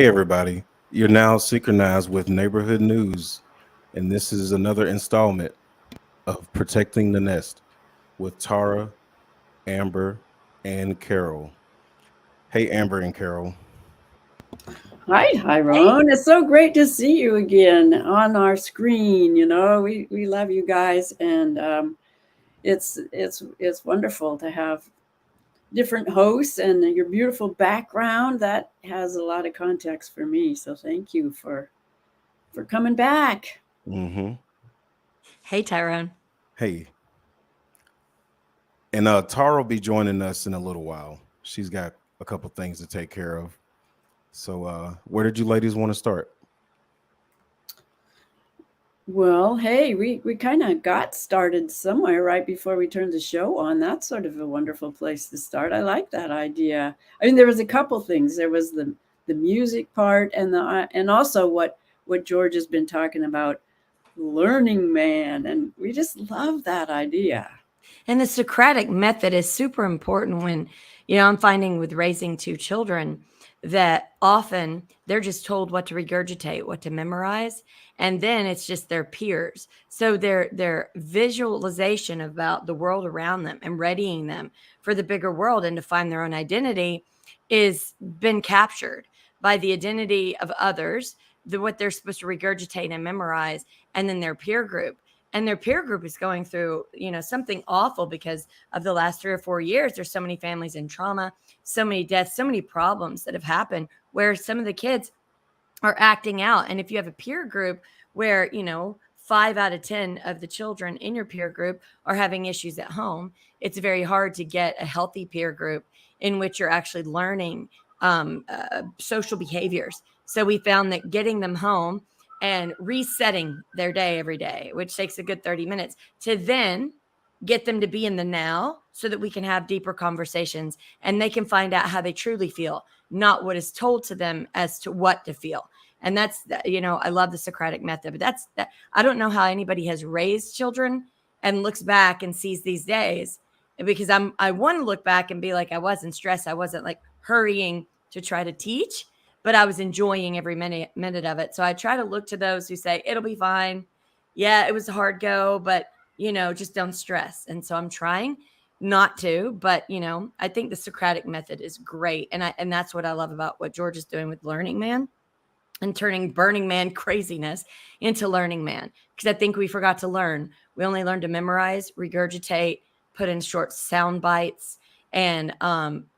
Hey, everybody. You're now synchronized with Neighborhood News, and this is another installment of Protecting the Nest with Tara, Amber, and Carol. Hey, Amber and Carol. Hi, Hey, Tyrone. It's so great to see you again on our screen. We love you guys, and it's wonderful to have different hosts and your beautiful background that has a lot of context for me. So thank you for coming back. Mm-hmm. hey, Tyrone. Hey, and Tara will be joining us in a little while. She's got a couple things to take care of. So, where did you ladies want to start? Well, hey, we kind of got started somewhere right before we turned the show on. That's sort of a wonderful place to start. I like that idea. I mean, there was a couple things. There was the music part and also what George has been talking about, Learning Man, and we just love that idea. And the Socratic method is super important when, I'm finding with raising two children that often they're just told what to regurgitate, what to memorize, and then it's just their peers. So their visualization about the world around them and readying them for the bigger world and to find their own identity is been captured by the identity of others, what they're supposed to regurgitate and memorize, and then their peer group, and their peer group is going through something awful because of the last 3 or 4 years. There's so many families in trauma, so many deaths, so many problems that have happened where some of the kids are acting out. And if you have a peer group where 5 out of 10 of the children in your peer group are having issues at home, it's very hard to get a healthy peer group in which you're actually learning social behaviors. So we found that getting them home and resetting their day every day, which takes a good 30 minutes, to then get them to be in the now so that we can have deeper conversations and they can find out how they truly feel, not what is told to them as to what to feel. And I love the Socratic method, but I don't know how anybody has raised children and looks back and sees these days, because I want to look back and be like, I wasn't stressed. I wasn't like hurrying to try to teach, but I was enjoying every minute of it. So I try to look to those who say it'll be fine. Yeah, it was a hard go, but just don't stress. And so I'm trying not to, but I think the Socratic method is great. And that's what I love about what George is doing with Learning Man and turning Burning Man craziness into Learning Man. Because I think we forgot to learn. We only learned to memorize, regurgitate, put in short sound bites, and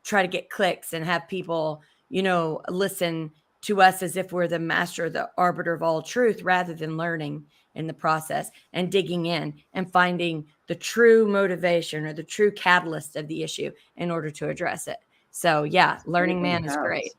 try to get clicks and have people, listen to us as if we're the master, the arbiter of all truth, rather than learning in the process and digging in and finding the true motivation or the true catalyst of the issue in order to address it. So, yeah, Learning Absolutely Man is great. helps.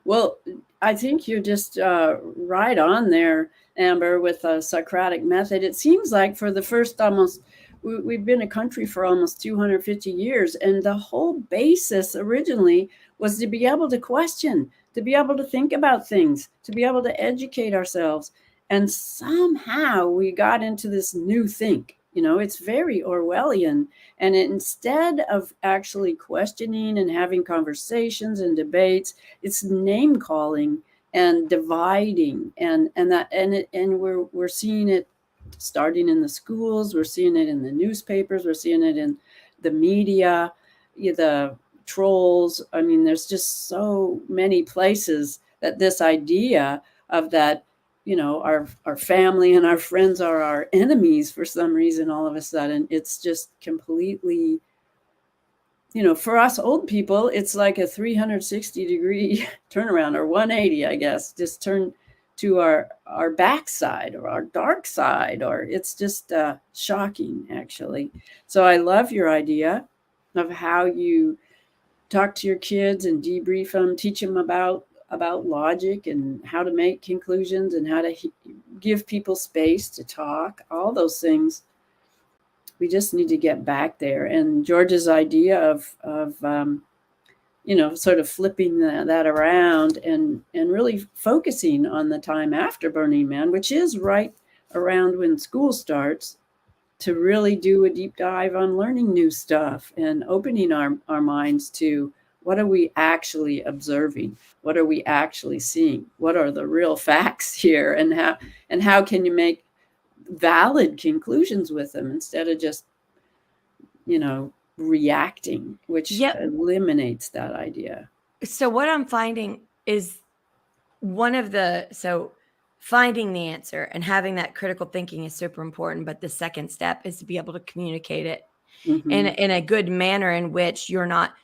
Well, I think you're just right on there, Amber, with the Socratic method. It seems like for the first almost, we've been a country for almost 250 years, and the whole basis originally was to be able to question, to be able to think about things, to be able to educate ourselves. And somehow we got into this new think. It's very Orwellian. And instead of actually questioning and having conversations and debates, it's name calling and dividing, and we're seeing it starting in the schools, we're seeing it in the newspapers, we're seeing it in the media, the trolls. I mean, there's just so many places that this idea of that, our family and our friends are our enemies for some reason. All of a sudden it's just completely, for us old people, it's like a 360-degree turnaround, or 180, I guess. Just turn to our backside or our dark side, or it's just shocking, actually. So I love your idea of how you talk to your kids and debrief them, teach them about logic and how to make conclusions and how to give people space to talk. All those things, we just need to get back there. And George's idea of sort of flipping that around and really focusing on the time after Burning Man, which is right around when school starts, to really do a deep dive on learning new stuff and opening our minds to What are we actually observing? What are we actually seeing? What are the real facts here? And how can you make valid conclusions with them instead of just, reacting, which Yep. eliminates that idea. So what I'm finding is finding the answer and having that critical thinking is super important. But the second step is to be able to communicate it Mhm. in a good manner in which you're not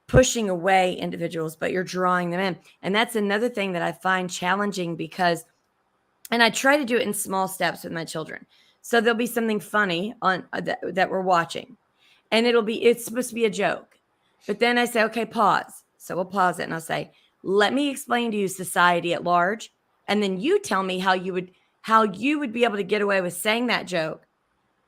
pushing away individuals, but you're drawing them in. And that's another thing that I find challenging and I try to do it in small steps with my children. So there'll be something funny on that we're watching, and it's supposed to be a joke. But then I say, okay, pause. So we'll pause it and I'll say, let me explain to you society at large. And then you tell me how you would be able to get away with saying that joke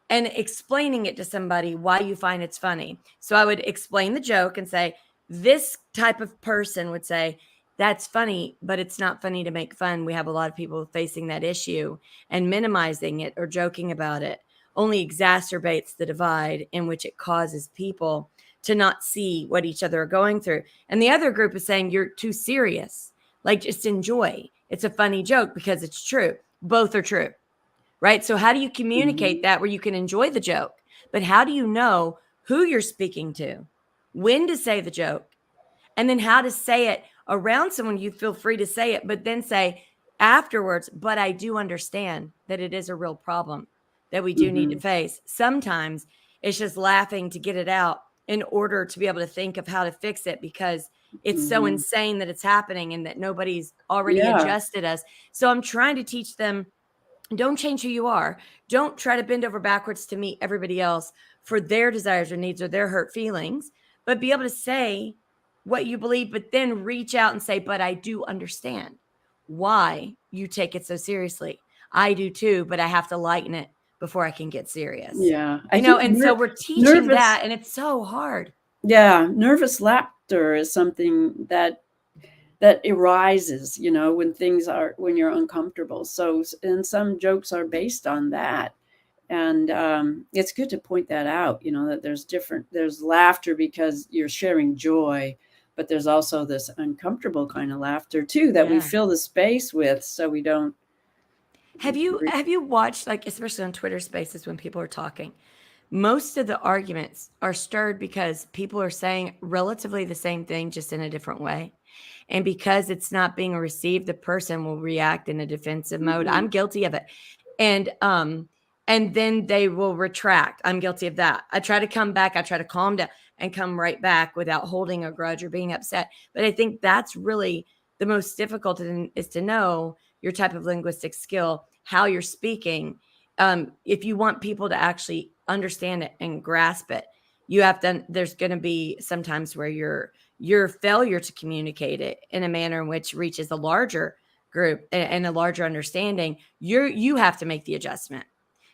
and explaining it to somebody why you find it's funny. So I would explain the joke and say, this type of person would say, that's funny, but it's not funny to make fun. We have a lot of people facing that issue, and minimizing it or joking about it only exacerbates the divide in which it causes people to not see what each other are going through. And the other group is saying, you're too serious. Like, just enjoy. It's a funny joke because it's true. Both are true. Right? So how do you communicate Mhm. that where you can enjoy the joke? But how do you know who you're speaking to, when to say the joke, and then how to say it around someone? You feel free to say it, but then say afterwards, but I do understand that it is a real problem that we do need to Mhm. face. Sometimes it's just laughing to get it out in order to be able to think of how to fix it, because it's so Mhm. insane that it's happening and that nobody's already Yeah. adjusted us. So I'm trying to teach them, don't change who you are. Don't try to bend over backwards to meet everybody else for their desires or needs or their hurt feelings, but be able to say what you believe, but then reach out and say, but I do understand why you take it so seriously. I do too, but I have to lighten it before I can get serious. Yeah. I think And so we're teaching nervous that, and it's so hard. yeah, nervous laughter is something that arises, when you're uncomfortable. So, and some jokes are based on that. And it's good to point that out, that there's laughter because you're sharing joy, but there's also this uncomfortable kind of laughter too that we Yeah. fill the space with so we don't. Have you watched, like, especially on Twitter Spaces, when people are talking, most of the arguments are stirred because people are saying relatively the same thing, just in a different way. And because it's not being received, the person will react in a defensive mode. Mhm. I'm guilty of it. And then they will retract. I'm guilty of that. I try to come back, I try to calm down and come right back without holding a grudge or being upset. But I think that's really the most difficult, is to know your type of linguistic skill, how you're speaking. If you want people to actually understand it and grasp it, there's going to be sometimes where your failure to communicate it in a manner in which reaches a larger group and a larger understanding, you have to make the adjustment.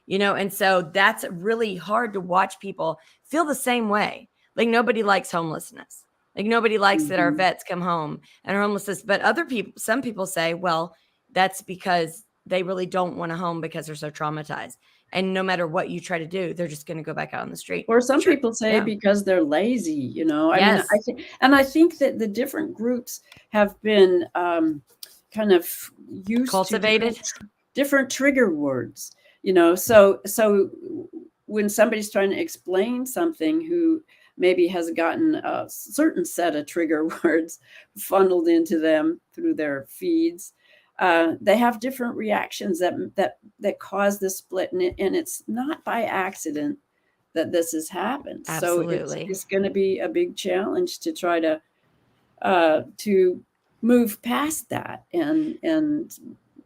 And so that's really hard to watch people feel the same way. Like, nobody likes homelessness. Like, nobody likes that our Mhm. vets come home and are homelessness. But some people say, well, that's because they really don't want a home because they're so traumatized. And no matter what you try to do, they're just going to go back out on the street. Or some Sure. people say Yeah. because they're lazy. I mean, Yes. I think that the different groups have been kind of used to Cultivated. different trigger words. So when somebody's trying to explain something who maybe has gotten a certain set of trigger words funneled into them through their feeds, they have different reactions that cause this split, and it's not by accident that this has happened. So Absolutely. it's going to be a big challenge to try to move past that and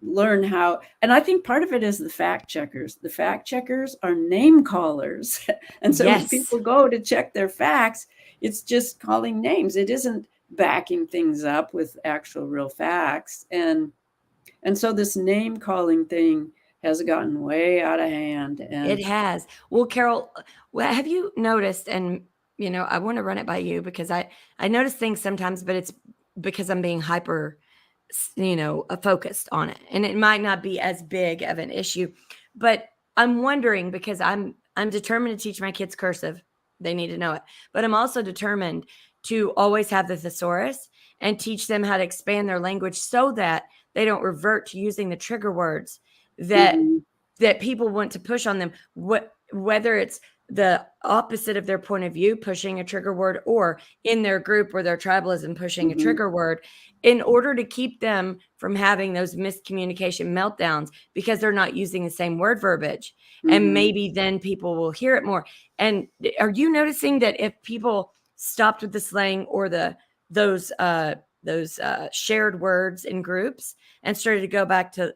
learn how. And I think part of it is the fact checkers. The fact checkers are name callers, and so when Yes. people go to check their facts, it's just calling names. It isn't backing things up with actual real facts. And so this name calling thing has gotten way out of hand. It And has. Well, Carol, have you noticed, and I want to run it by you, because I notice things sometimes, but it's because I'm being hyper, focused on it, and it might not be as big of an issue, but I'm wondering, because I'm determined to teach my kids cursive. They need to know it, but I'm also determined to always have the thesaurus and teach them how to expand their language so that they don't revert to using the trigger words that Mhm. that people want to push on them, whether it's the opposite of their point of view, pushing a trigger word, or in their group or their tribalism pushing a Mhm. trigger word, in order to keep them from having those miscommunication meltdowns because they're not using the same word verbiage. And Mhm. maybe then people will hear it more. And are you noticing that if people stopped with the slang or those shared words in groups and started to go back to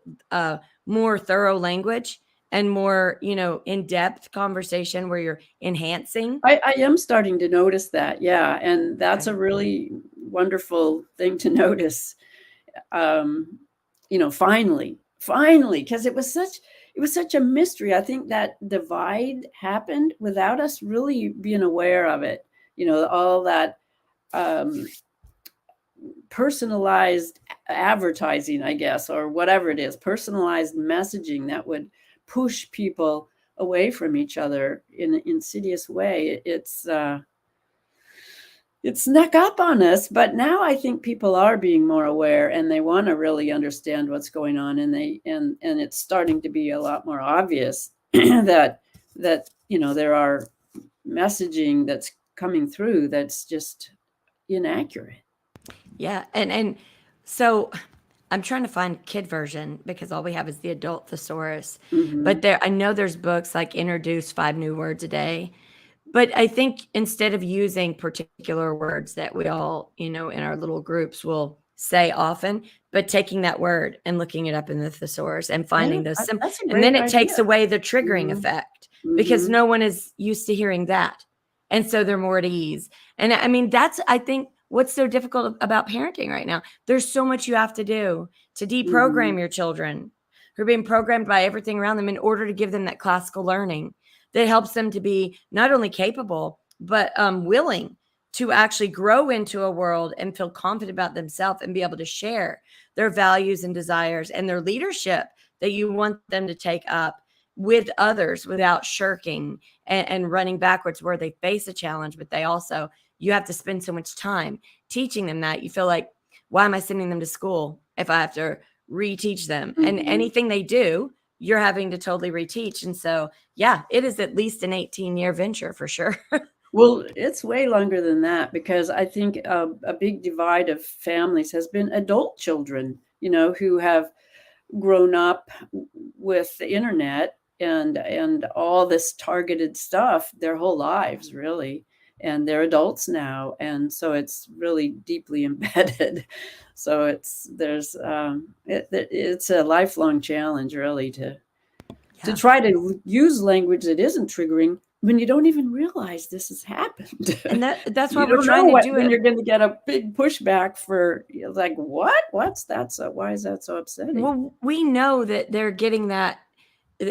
more thorough language and more, in-depth conversation where you're enhancing? I am starting to notice that, yeah, and that's Okay. a really wonderful thing to notice. Um, finally, because it was such a mystery. I think that divide happened without us really being aware of it. All that um, personalized advertising, I guess, or whatever it is, personalized messaging that would push people away from each other in an insidious way. It snuck up on us, but now I think people are being more aware and they want to really understand what's going on, and it's starting to be a lot more obvious that there are messaging that's coming through that's just inaccurate. Yeah. And so I'm trying to find kid version because all we have is the adult thesaurus. But Mhm. I know there's books like Introduce 5 New Words a Day. But I think instead of using particular words that we all, in our little groups will say often, but taking that word and looking it up in the thesaurus and Yeah, finding those that's a and then great it takes idea. away the triggering Mhm. effect because Mhm. no one is used to hearing that. And so they're more at ease. And I mean, that's, I think, what's so difficult about parenting right now. There's so much you have to do to Mhm. deprogram your children who are being programmed by everything around them in order to give them that classical learning that helps them to be not only capable, but willing to actually grow into a world and feel confident about themselves and be able to share their values and desires and their leadership that you want them to take up with others without shirking and running backwards where they face a challenge, but they also, you have to spend so much time teaching them that you feel like, why am I sending them to school if I have to reteach them? And Mhm. anything they do, you're having to totally reteach. And so, yeah, it is at least an 18-year venture for sure. Well, it's way longer than that because I think a big divide of families has been adult children, who have grown up with the internet and all this targeted stuff their whole lives, really. And they're adults now, and so it's really deeply embedded. So it's a lifelong challenge, really, to Yeah. try to use language that isn't triggering when you don't even realize this has happened. And that's why You we're don't know trying to do when it. you're going to get a big pushback for, like, what? What's that? So why is that so upsetting? Well, we know that they're getting that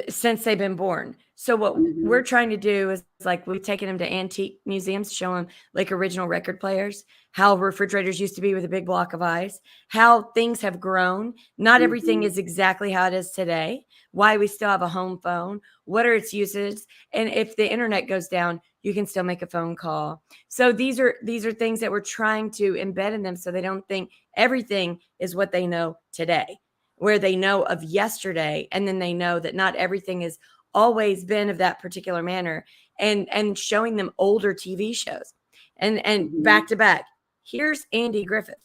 since they've been born. So what we're Mhm. trying to do is like we've taken them to antique museums, show them like original record players, how refrigerators used to be with a big block of ice, how things have grown. Not everything Mhm. is exactly how it is today. Why we still have a home phone, what are its uses, and if the internet goes down, you can still make a phone call. So these are things that we're trying to embed in them so they don't think everything is what they know today, where they know of yesterday, and then they know that not everything has always been of that particular manner, and showing them older TV shows and Mhm. back to back. Here's Andy Griffith,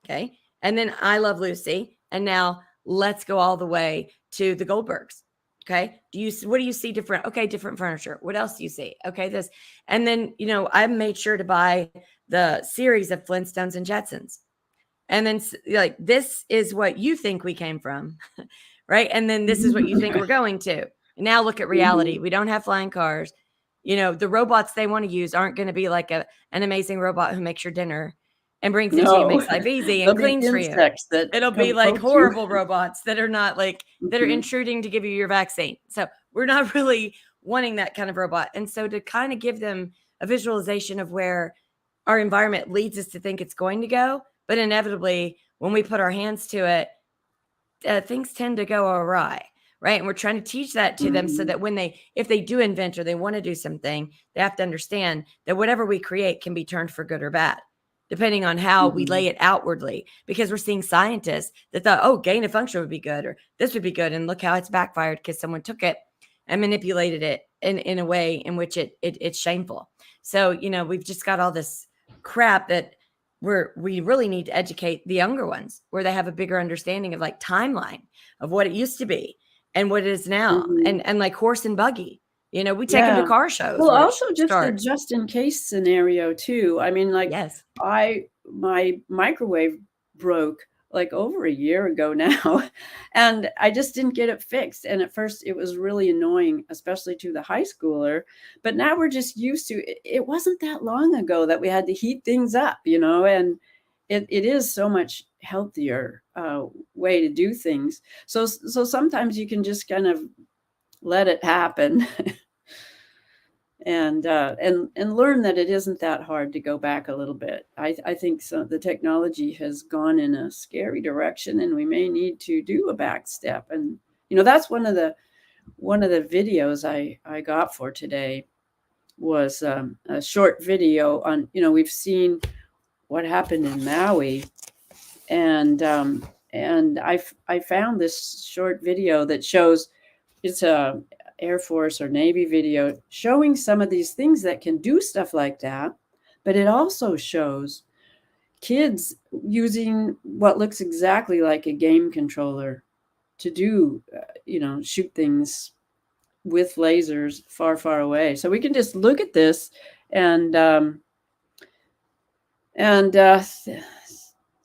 okay, and then I Love Lucy, and now let's go all the way to the Goldbergs. Okay, what do you see different? Okay, different furniture. What else do you see? Okay, this, and then I made sure to buy the series of Flintstones and Jetsons, and then like, this is what you think we came from, right? And then this is what you think we're going to. And now look at reality. Mhm. We don't have flying cars. The robots they want to use aren't going to be like an amazing robot who makes your dinner and brings it to you, No. makes life easy and There'll be cleans for you. insects that It'll be come like poke you. horrible robots that are not like, that are Mhm. intruding to give you your vaccine. So we're not really wanting that kind of robot. And so to kind of give them a visualization of where our environment leads us to think it's going to go, but inevitably, when we put our hands to it, things tend to go awry, right? And we're trying to teach that to them so Mhm. that if they do invent or they want to do something, they have to understand that whatever we create can be turned for good or bad. depending on how we Mhm. lay it outwardly, because we're seeing scientists that thought, oh, gain of function would be good, or this would be good. And look how it's backfired because someone took it and manipulated it in a way in which it's shameful. So, we've just got all this crap that we really need to educate the younger ones where they have a bigger understanding of like timeline of what it used to be and what it is now. Mhm. And like horse and buggy, we take them to Yeah. car shows Well, where it also just the starts. just in case scenario too. I mean, like Yes. my microwave broke like over a year ago now, and I just didn't get it fixed. And at first it was really annoying, especially to the high schooler. But now we're just used to it. It wasn't that long ago that we had to heat things up, and it is so much healthier way to do things. So sometimes you can just kind of let it happen and learn that it isn't that hard to go back a little bit. I think the technology has gone in a scary direction, and we may need to do a back step. And that's one of the videos I got for today was a short video on we've seen what happened in Maui, and I found this short video that shows it's a Air Force or Navy video showing some of these things that can do stuff like that, but it also shows kids using what looks exactly like a game controller to do, shoot things with lasers far, far away. So we can just look at this and and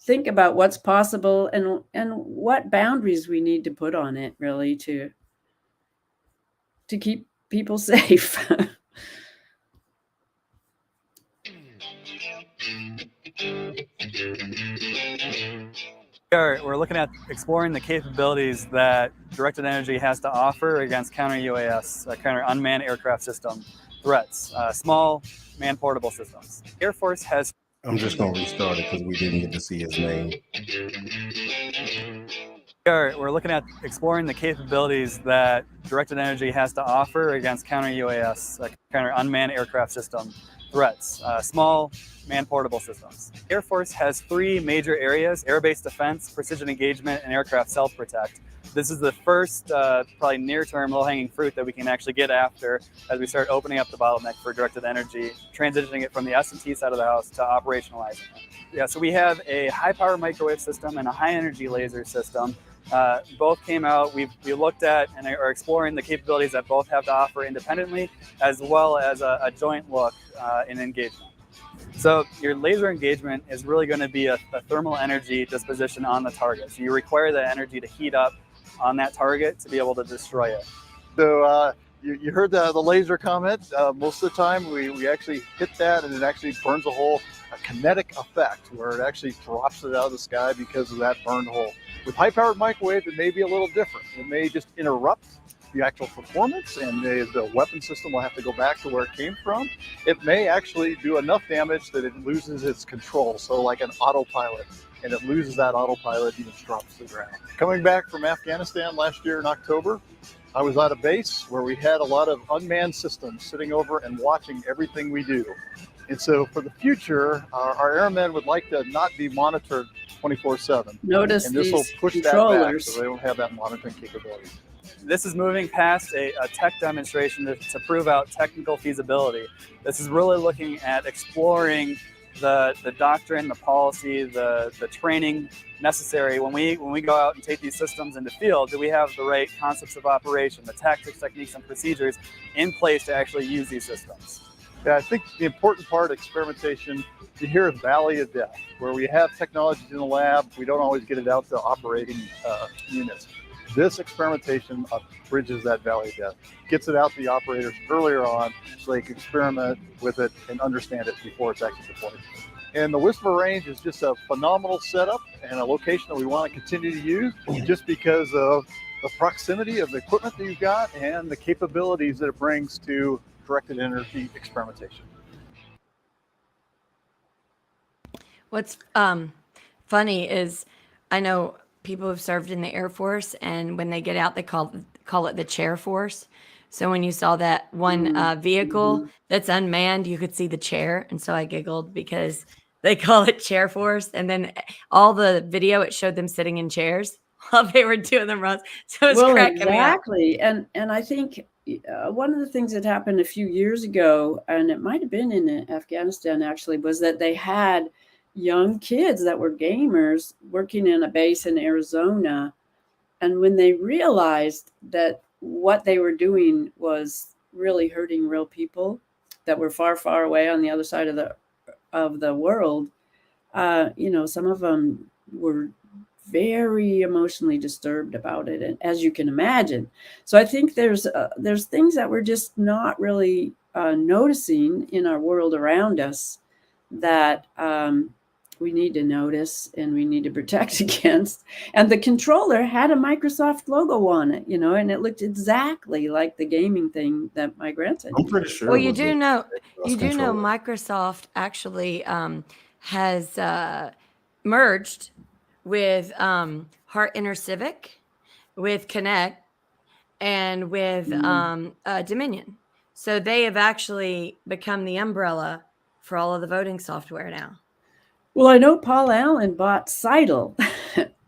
think about what's possible and what boundaries we need to put on it, really, to keep people safe. We're looking at exploring the capabilities that directed energy has to offer against counter UAS, counter unmanned aircraft system threats, small man-portable systems. Air Force has. I'm just going to restart it because we didn't get to see his name. We're looking at exploring the capabilities that directed energy has to offer against counter UAS, counter unmanned aircraft system threats, small man-portable systems. Air Force has three major areas: air-based defense, precision engagement, and aircraft self-protect. This is the first probably near-term low-hanging fruit that we can actually get after as we start opening up the bottleneck for directed energy, transitioning it from the S&T side of the house to operationalizing it. Yeah, so we have a high-power microwave system and a high-energy laser system. Both came out. We looked at and are exploring the capabilities that both have to offer independently, as well as a joint look in engagement. So your laser engagement is really going to be a thermal energy disposition on the target. So you require the energy to heat up on that target to be able to destroy it. So you heard the laser comment. Most of the time we actually hit that and it actually burns a hole, a kinetic effect where it actually drops it out of the sky because of that burned hole. With high-powered microwave, it may be a little different. It may just interrupt the actual performance and the weapon system will have to go back to where it came from. It may actually do enough damage that it loses its control, so like an autopilot, and it loses that autopilot and it drops to the ground. Coming back from Afghanistan last year in October, I was at a base where we had a lot of unmanned systems sitting over and watching everything we do. And so for the future, our airmen would like to not be monitored 24/7. Notice And this will these push that back controllers. so they don't have that monitoring capability. This is moving past a tech demonstration to prove out technical feasibility. This is really looking at exploring the doctrine, the policy, the training necessary when we go out and take these systems into field. Do we have the right concepts of operation, the tactics, techniques, and procedures in place to actually use these systems? Yeah, I think the important part of experimentation, you hear of valley of death, where we have technologies in the lab, we don't always get it out to operating units. This experimentation bridges that valley of death, gets it out to the operators earlier on so they can experiment with it and understand it before it's actually deployed. And the Whisper Range is just a phenomenal setup and a location that we want to continue to use just because of the proximity of the equipment that you've got and the capabilities that it brings to directed energy experimentation. What's funny is I know people who've served in the Air Force, and when they get out, they call it the chair force. So when you saw that one vehicle that's unmanned, you could see the chair. And so I giggled because They call it Chair Force. And then all the video, it showed them sitting in chairs while they were doing the runs. So it's Well, cracking me up. exactly. And I think one of the things that happened a few years ago, and it might have been in Afghanistan actually, was that they had young kids that were gamers working in a base in Arizona. And when they realized that what they were doing was really hurting real people that were far, far away on the other side of the world, some of them were very emotionally disturbed about it, and as you can imagine. So I think there's things that we're just not really noticing in our world around us that we need to notice and we need to protect against. And the controller had a Microsoft logo on it, and it looked exactly like the gaming thing that my grandson I'm pretty sure. Well, it you was do a know, controller. Microsoft actually has merged with Heart InterCivic, with Connect, and with Dominion. So they have actually become the umbrella for all of the voting software now. Well, I know Paul Allen bought Seidel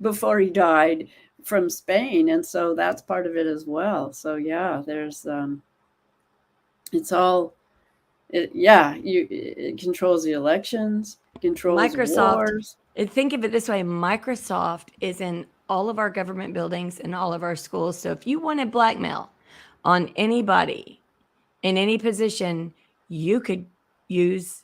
before he died from Spain, and so that's part of it as well. So yeah, there's it's all it controls the elections, controls Microsoft, wars. think of it this way, Microsoft is in all of our government buildings and all of our schools. So if you wanted blackmail on anybody in any position, you could use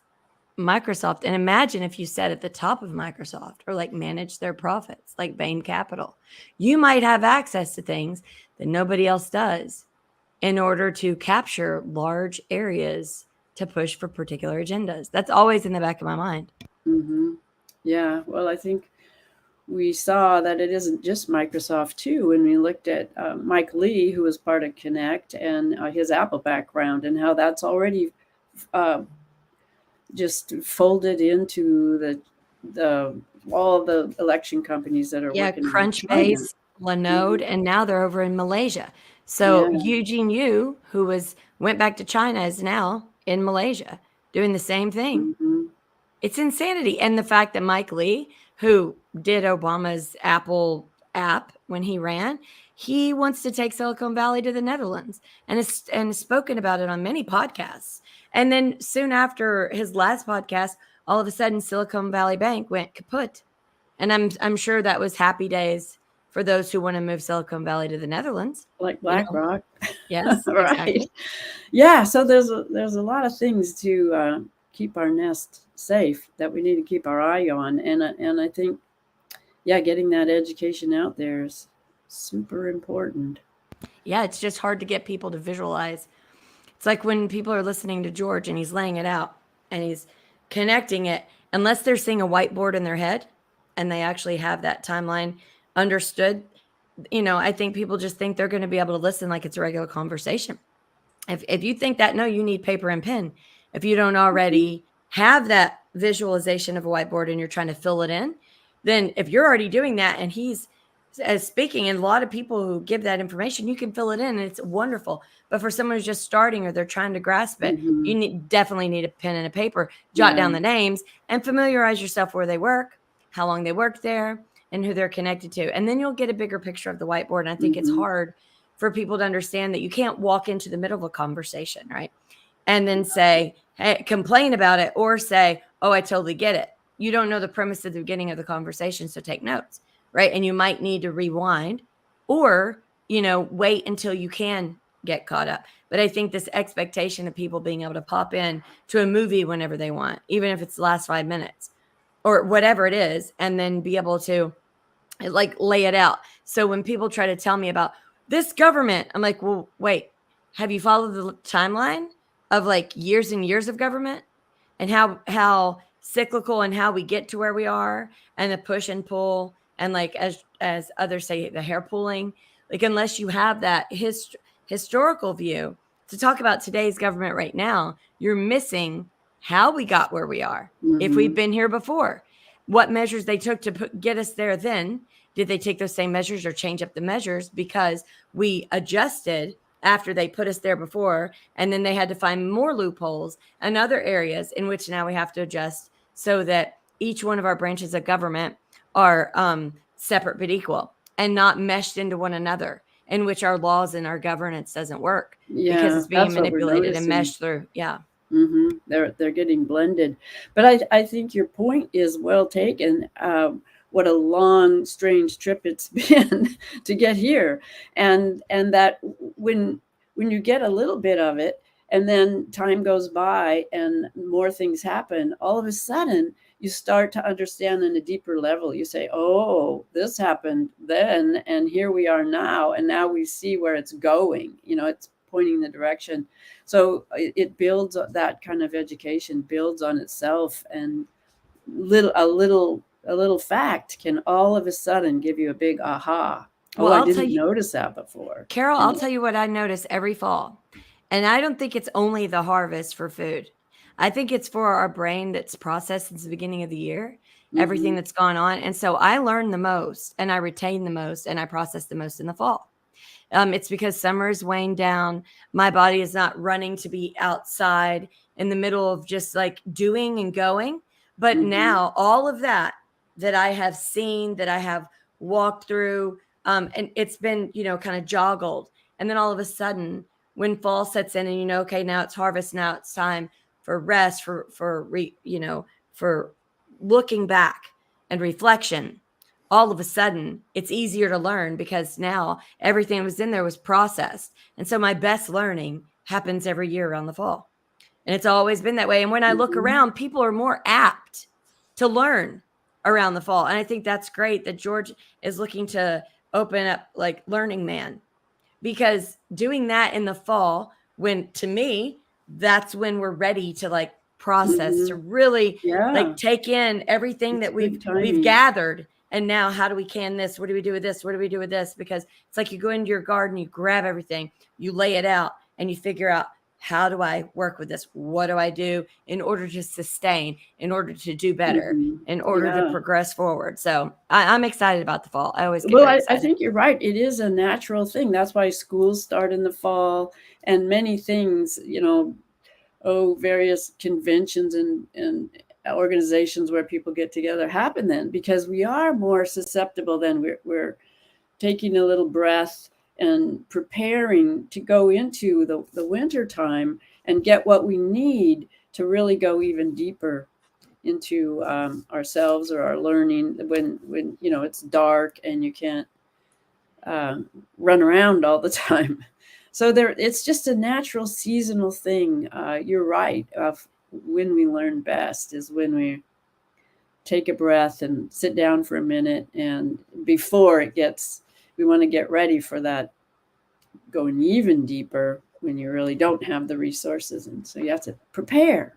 Microsoft. And imagine if you sat at the top of Microsoft or like manage their profits, like Bain Capital. You might have access to things that nobody else does in order to capture large areas to push for particular agendas. That's always in the back of my mind. Mm-hmm. Yeah, well, I think we saw that it isn't just Microsoft too when we looked at Mike Lee, who was part of Connect, and his Apple background, and how that's already just folded into the all the election companies that are working. Crunchbase, Linode, and now they're over in Malaysia. So Eugene Yu, who went back to China, is now in Malaysia doing the same thing. Mm-hmm. It's insanity. And the fact that Mike Lee, who did Obama's Apple app when he ran, he wants to take Silicon Valley to the Netherlands and has spoken about it on many podcasts. And then soon after his last podcast, all of a sudden Silicon Valley Bank went kaput. And I'm sure that was happy days for those who want to move Silicon Valley to the Netherlands. Like BlackRock. Yes. Right. Exactly. Yeah. So there's a lot of things to keep our nest safe that we need to keep our eye on. And I think, getting that education out there is super important. Yeah. It's just hard to get people to visualize. It's like when people are listening to George and he's laying it out and he's connecting it, unless they're seeing a whiteboard in their head and they actually have that timeline understood, I think people just think they're going to be able to listen like it's a regular conversation. If you think that, no, you need paper and pen. If you don't already have that visualization of a whiteboard and you're trying to fill it in, then if you're already doing that and he's speaking, and a lot of people who give that information, you can fill it in and it's wonderful. But for someone who's just starting or they're trying to grasp it, you definitely need a pen and a paper, jot down the names and familiarize yourself where they work, how long they worked there, and who they're connected to. And then you'll get a bigger picture of the whiteboard. And I think it's hard for people to understand that you can't walk into the middle of a conversation, right? And then say, hey, complain about it, or say, oh, I totally get it. You don't know the premise at the beginning of the conversation, so take notes, right? And you might need to rewind or, wait until you can get caught up. But I think this expectation of people being able to pop in to a movie whenever they want, even if it's the last 5 minutes or whatever it is, and then be able to like lay it out. So when people try to tell me about this government, I'm like, well, wait, have you followed the timeline of like years and years of government and how cyclical and how we get to where we are and the push and pull and like as others say, the hair pulling, like unless you have that historical view to talk about today's government right now, you're missing how we got where we are. If we've been here before, what measures they took to get us there then. Did they take those same measures or change up the measures because we adjusted after they put us there before, and then they had to find more loopholes and other areas in which now we have to adjust so that each one of our branches of government are separate but equal and not meshed into one another, in which our laws and our governance doesn't work because Yeah, it's being that's what we're manipulated and noticing. meshed through. Yeah. They're getting blended, but I think your point is well taken. What a long, strange trip it's been to get here, and that when you get a little bit of it, and then time goes by and more things happen, all of a sudden you start to understand on a deeper level. You say, "Oh, this happened then, and here we are now, and now we see where it's going." You know, it's pointing the direction. So it builds, that kind of education builds on itself, and a little fact can all of a sudden give you a big aha. Well, I I'll tell didn't you, notice that before. Carol, And I'll tell you what I notice every fall. And I don't think it's only the harvest for food. I think it's for our brain that's processed since the beginning of the year, everything that's gone on. And so I learn the most and I retain the most and I process the most in the fall. It's because summer is weighing down. My body is not running to be outside in the middle of just like doing and going. But now all of that I have seen, that I have walked through, and it's been, kind of joggled. And then all of a sudden, when fall sets in and okay, now it's harvest, now it's time for rest, for looking back and reflection. All of a sudden it's easier to learn because now everything that was in there was processed. And so my best learning happens every year around the fall. And it's always been that way. And when I look around, people are more apt to learn around the fall. And I think that's great that George is looking to open up like Learning Man, because doing that in the fall, when to me, that's when we're ready to like process, to really like take in everything that we've gathered. And now how do we can this? What do we do with this? What do we do with this? Because it's like you go into your garden, you grab everything, you lay it out, and you figure out, how do I work with this? What do I do in order to sustain, in order to do better, in order to progress forward? So I'm excited about the fall. I always get very excited. I think you're right. It is a natural thing. That's why schools start in the fall, and many things, various conventions and organizations where people get together happen then, because we are more susceptible then. We're taking a little breath and preparing to go into the winter time and get what we need to really go even deeper into ourselves or our learning when it's dark and you can't run around all the time. So it's just a natural seasonal thing. You're right. When we learn best is when we take a breath and sit down for a minute, and before we want to get ready for that going even deeper when you really don't have the resources. And so you have to prepare.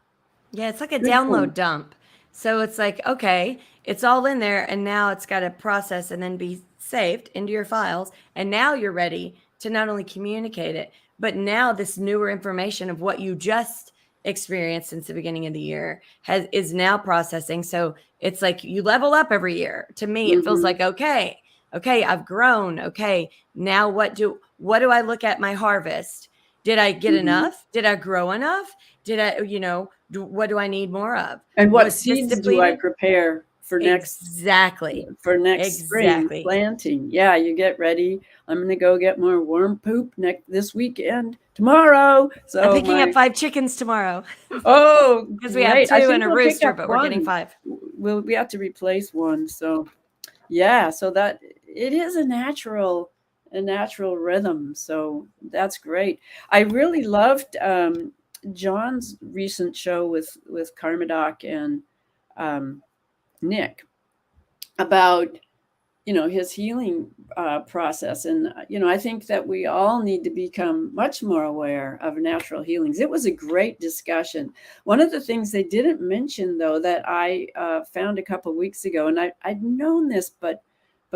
Yeah, it's like a download dump. So it's like, okay, it's all in there, and now it's got to process and then be saved into your files. And now you're ready to not only communicate it, but now this newer information of what you just experienced since the beginning of the year is now processing. So it's like you level up every year. To me, it feels like, okay, I've grown. Okay, now what do I look at my harvest? Did I get enough? Did I grow enough? Did I, what do I need more of? And what seeds do I prepare for next spring planting? Yeah, you get ready. I'm going to go get more worm poop this weekend, tomorrow. So I'm picking up 5 chickens tomorrow. Oh, because we have 2 and a rooster, but we're getting 5. We have to replace one. So yeah, so that it is a natural rhythm. So that's great. I really loved John's recent show with Carmadoc and Nick about his healing process. And I think that we all need to become much more aware of natural healings. It was a great discussion. One of the things they didn't mention, though, that I found a couple of weeks ago, and I'd known this but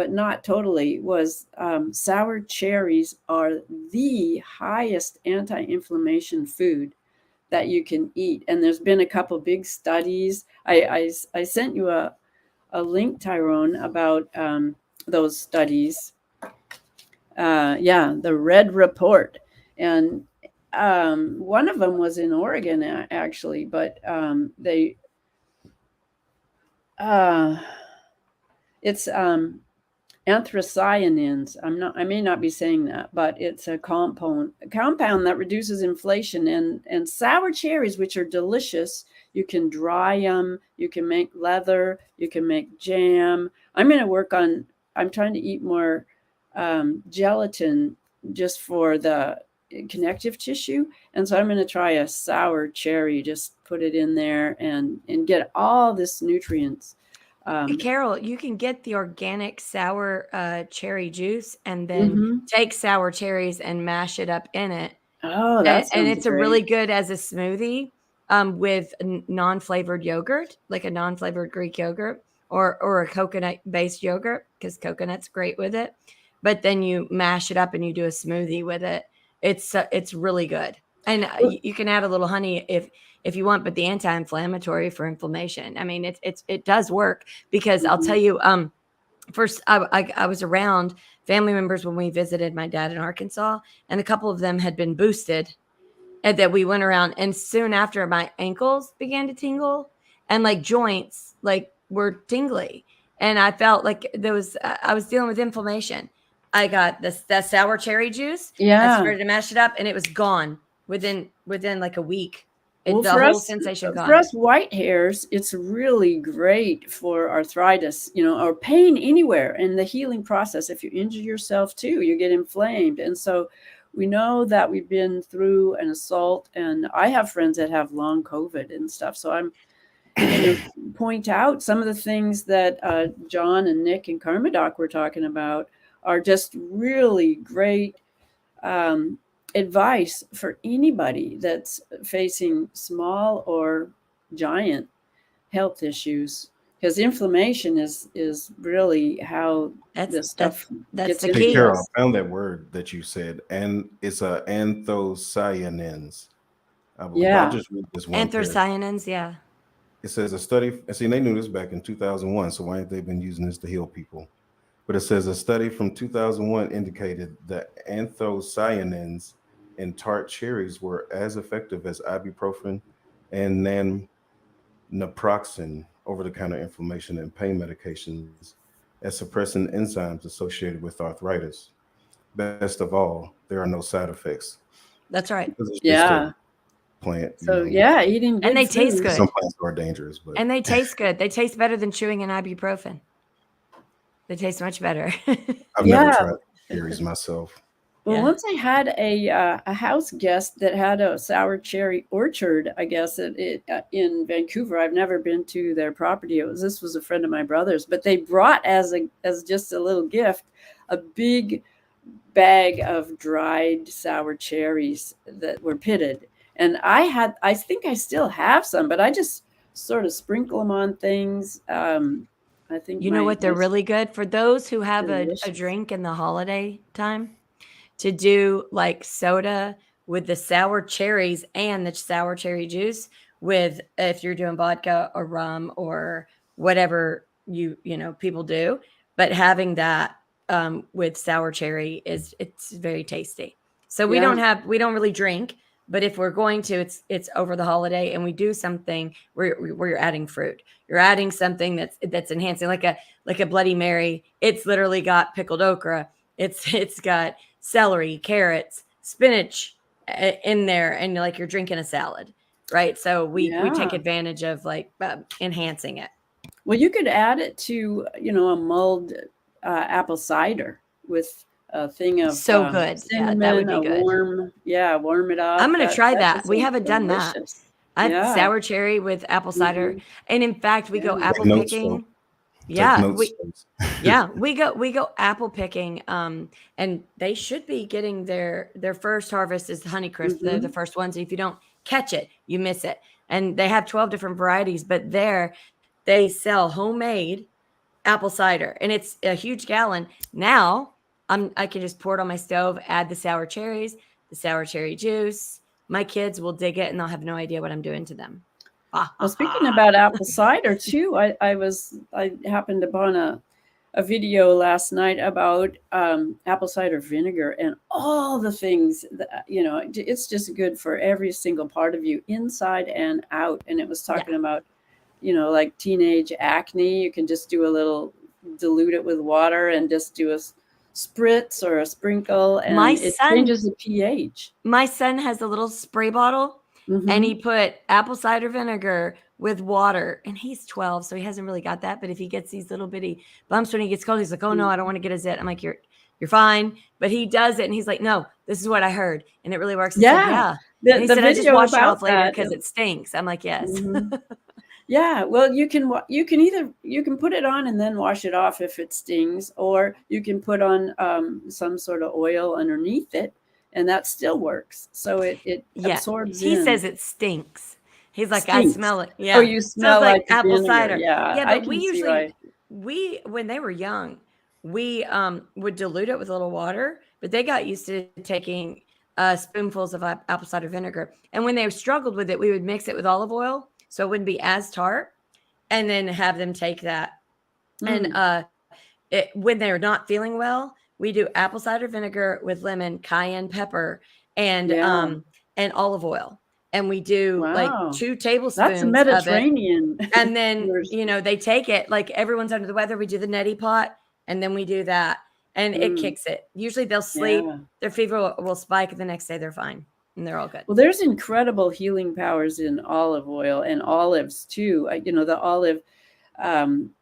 not totally, was sour cherries are the highest anti-inflammation food that you can eat. And there's been a couple big studies. I sent you a link, Tyrone, about those studies. The Red Report. And one of them was in Oregon, actually, but Uh, it's anthocyanins. I may not be saying that, but it's a compound that reduces inflation, and sour cherries, which are delicious. You can dry them, you can make leather, you can make jam. I'm trying to eat more gelatin just for the connective tissue. And so I'm going to try a sour cherry, just put it in there and get all this nutrients. Hey, Carol, you can get the organic sour cherry juice and then Mhm. take sour cherries and mash it up in it. Oh, And, that sounds it's a really great. good as a smoothie with non-flavored yogurt, like a non-flavored Greek yogurt or a coconut-based yogurt, because coconut's great with it. But then you mash it up and you do a smoothie with it. It's really good. And Well, you can add a little honey if you want, but the anti-inflammatory for inflammation. I mean, it does work because I'll tell mhm. you, first I was around family members when we visited my dad in Arkansas, and a couple of them had been boosted, and that we went around, and soon after my ankles began to tingle and like joints like were tingly, and I felt like there was I was dealing with inflammation. I got this that sour cherry juice. I Yeah. started to mash it up, and it was gone within like a week. Well, The whole sensation for gone. us white hairs, it's really great for arthritis, or pain anywhere in the healing process. If you injure yourself too, you get inflamed. And so we know that we've been through an assault, and I have friends that have long COVID and stuff. So I'm going to point out some of the things that John and Nick and Karmadoc were talking about are just really great um, advice for anybody that's facing small or giant health issues, because inflammation is really how That's this that's stuff that's gets the Hey, into key. Carol, us. I found that word that you said, and it's anthocyanins, I believe. I'll Yeah. just read this one paragraph. Anthocyanins, yeah. It says a study, and see, they knew this back in 2001, so why ain't they been using this to heal people? But it says a study from 2001 indicated that anthocyanins in tart cherries were as effective as ibuprofen and naproxen, over-the-counter inflammation and pain medications, as suppressing enzymes associated with arthritis. Best of all, there are no side effects That's right. because it's just a Yeah. plant. So yeah, eating And good they taste foods. Some good. plants are dangerous, but And they taste good. They taste better than chewing an ibuprofen. They taste much better. I've never Yeah. tried cherries myself. Well, Yeah. once I had a house guest that had a sour cherry orchard, I guess in Vancouver. I've never been to their property. This was a friend of my brother's, but they brought as just a little gift a big bag of dried sour cherries that were pitted. And I think I still have some, but I just sort of sprinkle them on things. I think You know what? They're really good for those who have a delicious. drink in the holiday time, to do like soda with the sour cherries and the sour cherry juice with, if you're doing vodka or rum or whatever people do, but having that with sour cherry it's very tasty. So Yeah. we don't really drink, but if we're going to, it's over the holiday and we do something where you're adding fruit, you're adding something that's enhancing, like a Bloody Mary. It's literally got pickled okra, it's got celery, carrots, spinach in there, and like you're drinking a salad, right? So we take Yeah. advantage of like enhancing it. Well, you could add it to, a mulled apple cider with a thing of So good. Yeah, that would cinnamon, be good. warm it up. I'm gonna try That that. just We sounds haven't done that. delicious. I've Yeah. sour cherry with apple cider, Mhm. and in fact, we go Yeah. apple Take notes, folks. picking. Take Yeah, notes, folks. we go apple picking, and they should be getting their first harvest is the Honeycrisp. They're the Mhm. first ones. If you don't catch it, you miss it. And they have 12 different varieties, but they sell homemade apple cider, and it's a huge gallon. Now I can just pour it on my stove, add the sour cherries, the sour cherry juice. My kids will dig it, and they'll have no idea what I'm doing to them. Well, speaking about apple cider too, I happened upon a video last night about apple cider vinegar and all the things that, it's just good for every single part of you, inside and out. And it was Yeah. talking about like teenage acne, you can just do a little, dilute it with water and just do a spritz or a sprinkle, and My it son- changes the pH. My son has a little spray bottle, and Mhm. he put apple cider vinegar with water, and he's 12, so he hasn't really got that. But if he gets these little bitty bumps when he gets cold, he's like, "Oh no, I don't want to get a zit." I'm like, "You're fine." But he does it, and he's like, "No, this is what I heard, and it really works." I said, Yeah. "Yeah." The, And he the said, "I just video wash it about off later that, because it stinks." I'm like, "Yes." Mhm. Yeah, well, you can put it on and then wash it off if it stings, or you can put on some sort of oil underneath it, and that still works. So it Yeah, absorbs he in. says it stinks. He's like, "I Stinks. smell it." Oh, Yeah, you smells smell like like the apple vinegar. cider. Yeah, Yeah, I but we can see usually why. when they were young, we would dilute it with a little water, but they got used to taking spoonfuls of apple cider vinegar. And when they struggled with it, we would mix it with olive oil so it wouldn't be as tart, and then have them take that. And Mm. when they're not feeling well, we do apple cider vinegar with lemon, cayenne pepper, and Yeah. olive oil. And we do like Wow. 2 That's a tablespoons of it. Mediterranean. And then, version. they take it, like everyone's under the weather. We do the neti pot, and then we do that, and it Mm, kicks it. Usually they'll sleep, yeah. their fever will spike, and the next day they're fine, and they're all good. Well, there's incredible healing powers in olive oil and olives too. The olive, um,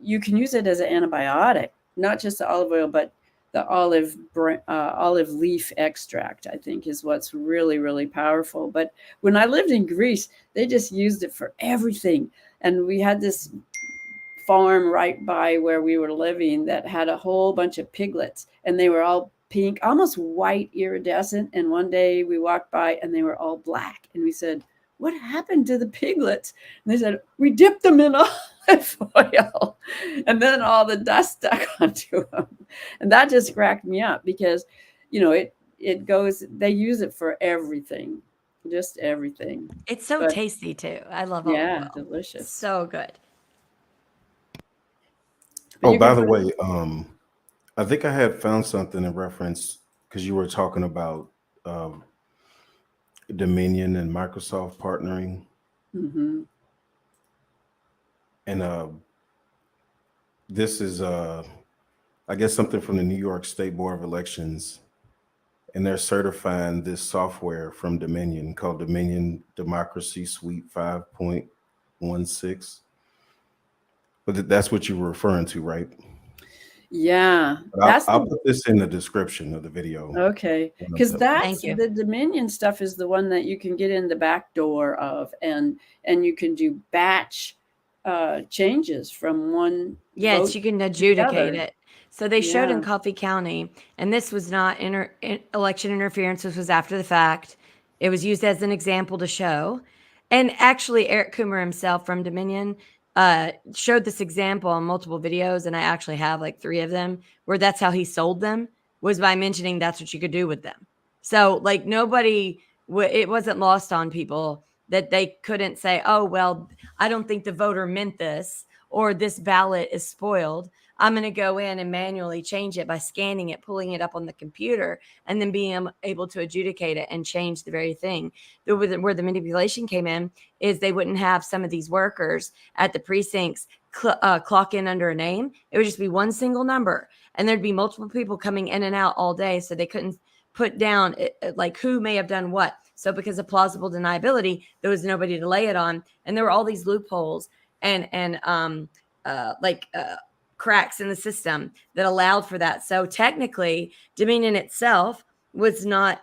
you can use it as an antibiotic, not just the olive oil, but the olive leaf extract, I think, is what's really, really powerful. But when I lived in Greece, they just used it for everything. And we had this farm right by where we were living that had a whole bunch of piglets, and they were all pink, almost white, iridescent. And one day we walked by and they were all black, and we said, "What happened to the piglets?" And they said, "We dipped them in olive oil," and then all the dust stuck onto them. And that just cracked me up because it goes, they use it for everything, just everything. It's so But tasty too. I love olive yeah, oil. delicious. So good. But Oh, you by can the put way, I think I had found something in reference because you were talking about Dominion and Microsoft partnering, Mhm. and this is, I guess, something from the New York State Board of Elections, and they're certifying this software from Dominion called Dominion Democracy Suite 5.16. But that's what you were referring to, right? Yeah, But that's I'll the put this in the description of the video. okay, One of because the- that's Thank you. the Dominion stuff is the one that you can get in the back door of, and you can do batch changes from one Yes, vote you can to the adjudicate other. it. So they showed in Yeah. Coffee County, and this was not election interference. This was after the fact. It was used as an example to show. And actually, Eric Coomer himself from Dominion showed this example on multiple videos, and I actually have like 3 of them where that's how he sold them, was by mentioning that's what you could do with them. So like it wasn't lost on people that they couldn't say, "Oh well, I don't think the voter meant this," or "this ballot is spoiled. I'm going to go in and manually change it by scanning it, pulling it up on the computer, and then being able to adjudicate it and change the very thing." Where the manipulation came in is they wouldn't have some of these workers at the precincts clock in under a name. It would just be one single number, and there'd be multiple people coming in and out all day, so they couldn't put down like who may have done what. So because of plausible deniability, there was nobody to lay it on, and there were all these loopholes and cracks in the system that allowed for that. So technically, Dominion itself was not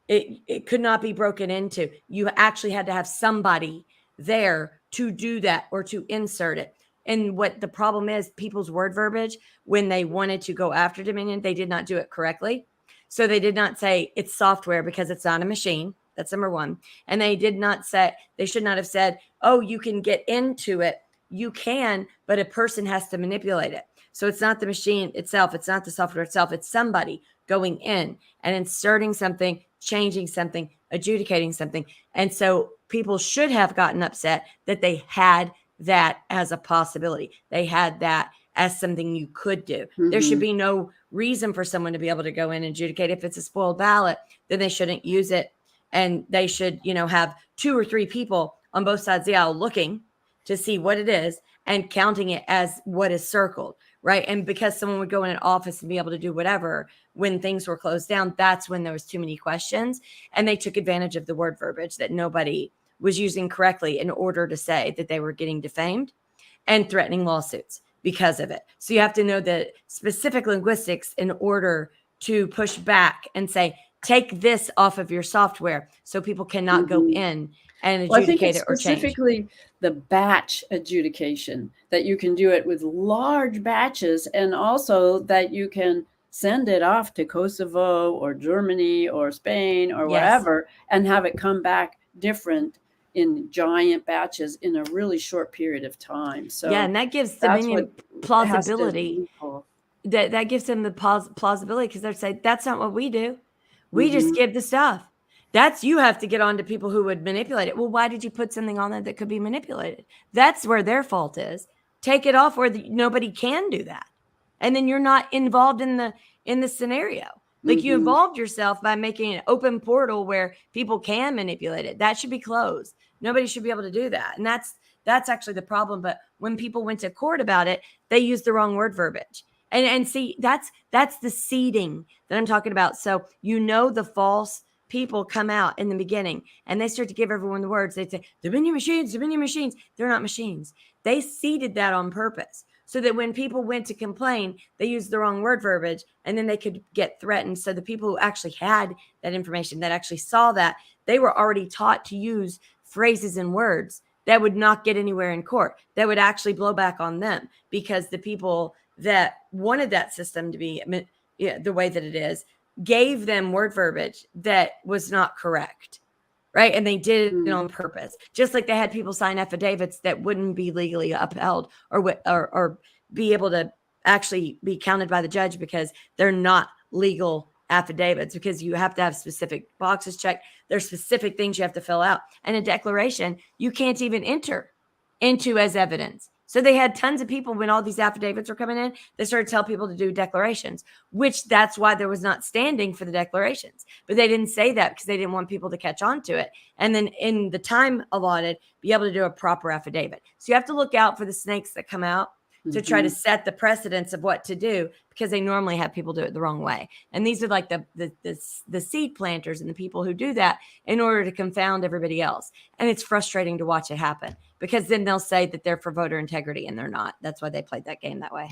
it could not be broken into. You actually had to have somebody there to do that or to insert it. And what the problem is, people's word verbiage, when they wanted to go after Dominion, they did not do it correctly. So they did not say it's software because it's not a machine. That's number one. And they should not have said, "Oh, you can get into it." You can, but a person has to manipulate it. So it's not the machine itself. It's not the software itself. It's somebody going in and inserting something, changing something, adjudicating something. And so people should have gotten upset that they had that as a possibility. They had that as something you could do. There should Mhm. be no reason for someone to be able to go in and adjudicate. If it's a spoiled ballot, then they shouldn't use it. And they should, have 2 or 3 people on both sides of the aisle looking to see what it is and counting it as what is circled, right? And because someone would go in an office and be able to do whatever when things were closed down, that's when there was too many questions. And they took advantage of the word verbiage that nobody was using correctly in order to say that they were getting defamed and threatening lawsuits because of it. So you have to know the specific linguistics in order to push back and say, take this off of your software so people cannot go in and Well, I think adjudicate it's it or change. specifically the batch adjudication that you can do it with large batches, and also that you can send it off to Kosovo or Germany or Spain or Yes. wherever and have it come back different in giant batches in a really short period of time. So Yeah, and that gives that's Dominion what has to plausibility. loophole. That gives them the plausibility because they're saying that's not what we do. We just Mhm. give the stuff. That's you have to get on to people who would manipulate it. Well, why did you put something on there that could be manipulated? That's where their fault is. Take it off where nobody can do that, and then you're not involved in the scenario. Like you Mhm. involved yourself by making an open portal where people can manipulate it. That should be closed. Nobody should be able to do that, and that's actually the problem. But when people went to court about it, they used the wrong word verbiage. And see, that's the seeding that I'm talking about. So the false people come out in the beginning and they start to give everyone the words. They say, Dominion machines, Dominion machines. They're not machines. They seeded that on purpose so that when people went to complain, they used the wrong word verbiage and then they could get threatened. So the people who actually had that information, that actually saw that, they were already taught to use phrases and words that would not get anywhere in court, that would actually blow back on them because the people that wanted that system to be the way that it is gave them word verbiage that was not correct, right? And they did it on purpose, just like they had people sign affidavits that wouldn't be legally upheld or be able to actually be counted by the judge because they're not legal affidavits, because you have to have specific boxes checked. There's specific things you have to fill out, and a declaration you can't even enter into as evidence. So they had tons of people when all these affidavits were coming in, they started to tell people to do declarations, which that's why there was not standing for the declarations. But they didn't say that because they didn't want people to catch on to it. And then in the time allotted, be able to do a proper affidavit. So you have to look out for the snakes that come out to try to set the precedence of what to do, because they normally have people do it the wrong way. And these are like the seed planters and the people who do that in order to confound everybody else. And it's frustrating to watch it happen, because then they'll say that they're for voter integrity and they're not. That's why they played that game that way.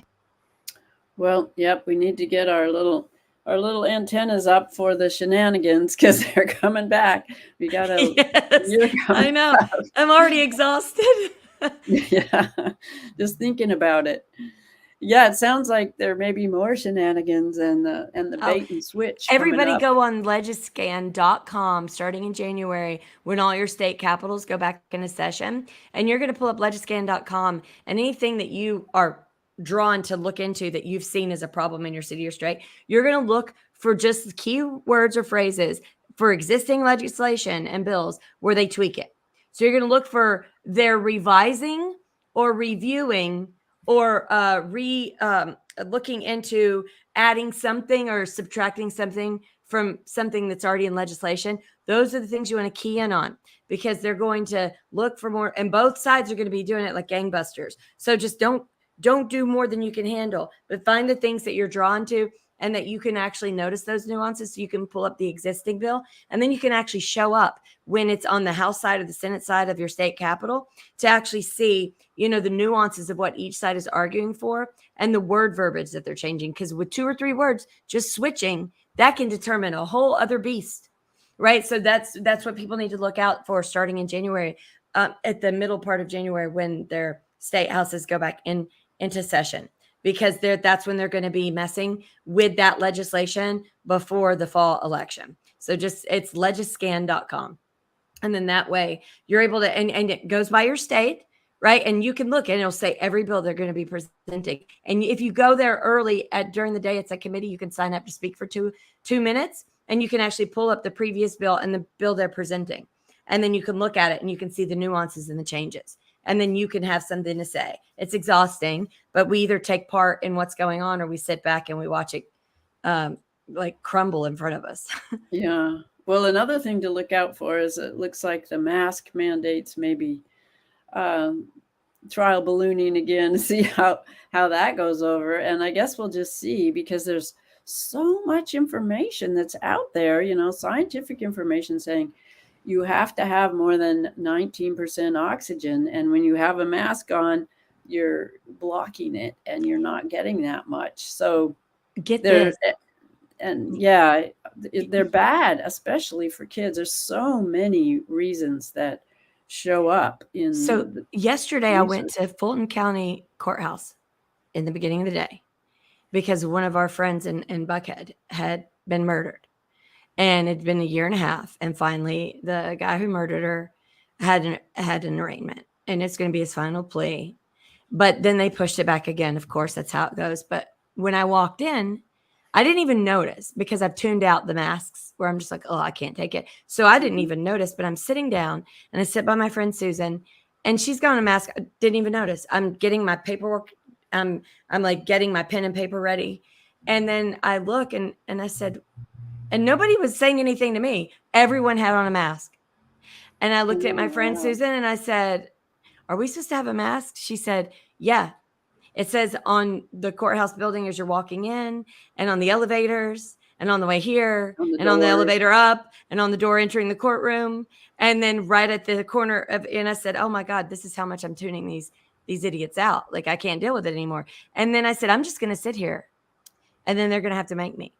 Well, yep, we need to get our little antennas up for the shenanigans, because they're coming back. We got to. Yes, I know. I'm already exhausted. Yeah, just thinking about it. Yeah, it sounds like there may be more shenanigans and the bait and switch. Everybody go on legiscan.com starting in January when all your state capitals go back into session. And you're going to pull up legiscan.com, and anything that you are drawn to look into that you've seen as a problem in your city or state, you're going to look for just keywords or phrases for existing legislation and bills where they tweak it. So you're going to look for their revising or reviewing or looking into adding something or subtracting something from something that's already in legislation. Those are the things you want to key in on, because they're going to look for more, and both sides are going to be doing it like gangbusters. So just don't do more than you can handle, but find the things that you're drawn to and that you can actually notice those nuances, so you can pull up the existing bill, and then you can actually show up when it's on the House side or the Senate side of your state capitol to actually see, the nuances of what each side is arguing for and the word verbiage that they're changing. Because with 2 or 3 words, just switching, that can determine a whole other beast, right? So that's what people need to look out for starting in January, at the middle part of January, when their state houses go back into session, because that's when they're going to be messing with that legislation before the fall election. So it's legiscan.com. And then that way you're able to, and it goes by your state, right? And you can look and it'll say every bill they're going to be presenting. And if you go there early during the day, it's a committee, you can sign up to speak for two minutes, and you can actually pull up the previous bill and the bill they're presenting. And then you can look at it and you can see the nuances and the changes. And then you can have something to say. It's exhausting, but we either take part in what's going on or we sit back and we watch it like crumble in front of us. Yeah. Well, another thing to look out for is it looks like the mask mandates may be trial ballooning again to see how that goes over. And I guess we'll just see, because there's so much information that's out there, scientific information saying you have to have more than 19% oxygen. And when you have a mask on, you're blocking it and you're not getting that much. So Get there's, this. and yeah, they're bad, especially for kids. There's so many reasons that show up in So the yesterday I went research. to Fulton County Courthouse in the beginning of the day because one of our friends in Buckhead had been murdered. And it'd been a year and a half. And finally, the guy who murdered her had an arraignment. And it's going to be his final plea. But then they pushed it back again. Of course, that's how it goes. But when I walked in, I didn't even notice because I've tuned out the masks where I'm just like, oh, I can't take it. So I didn't even notice. But I'm sitting down and I sit by my friend Susan, and she's got a mask. I didn't even notice. I'm getting my paperwork. I'm like getting my pen and paper ready. And then I look and I said, and nobody was saying anything to me. Everyone had on a mask. And I looked at my friend Wow. Susan and I said, are we supposed to have a mask? She said, yeah. It says on the courthouse building as you're walking in, and on the elevators, and on the way here, On the and on the doors. elevator up, and on the door entering the courtroom. And then right at the corner of, and I said, oh my God, this is how much I'm tuning these idiots out. Like, I can't deal with it anymore. And then I said, I'm just going to sit here. And then they're going to have to make me.